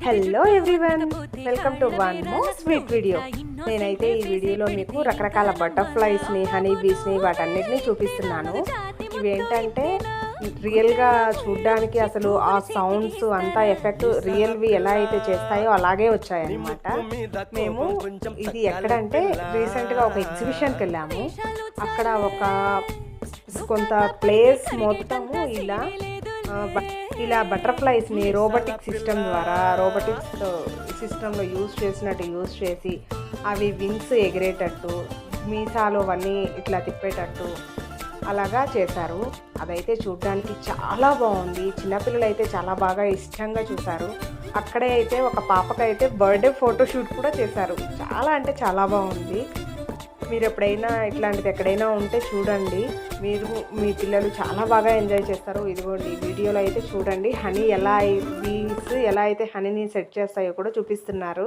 Hello everyone, welcome to one more sweet video. నేనైతే ఈ వీడియోలో మీకు రకరకాల బటర్ఫ్లైస్ని, హనీ బీస్ని వాటన్నిటిని చూపిస్తున్నాను. ఇవేంటంటే రియల్గా చూడ్డానికి అసలు ఆ సౌండ్స్ అంతా ఎఫెక్ట్ రియల్వి ఎలా అయితే చేస్తాయో అలాగే వచ్చాయన్నమాట. మేము ఇది ఎక్కడంటే రీసెంట్గా ఒక ఎగ్జిబిషన్కి వెళ్ళాము. అక్కడ కొంత ప్లేస్ మొత్తము ఇలా బటర్ఫ్లైస్ని రోబోటిక్ సిస్టంలో యూజ్ చేసి అవి వింగ్స్ ఎగిరేటట్టు, మీసాలు అవన్నీ ఇట్లా తిప్పేటట్టు అలాగా చేశారు. అదైతే చూడడానికి చాలా బాగుంది. చిన్నపిల్లలు అయితే చాలా బాగా ఇష్టంగా చూశారు. అక్కడే అయితే ఒక పాపకైతే బర్త్డే ఫోటోషూట్ కూడా చేశారు. చాలా అంటే చాలా బాగుంది. మీరు ఎప్పుడైనా ఇట్లాంటిది ఎక్కడైనా ఉంటే చూడండి. మీరు మీ పిల్లలు చాలా బాగా ఎంజాయ్ చేస్తారు. ఇదిగోండి వీడియోలో అయితే చూడండి, బీస్ ఎలా అయితే హనీని సెట్ చేస్తాయో కూడా చూపిస్తున్నారు.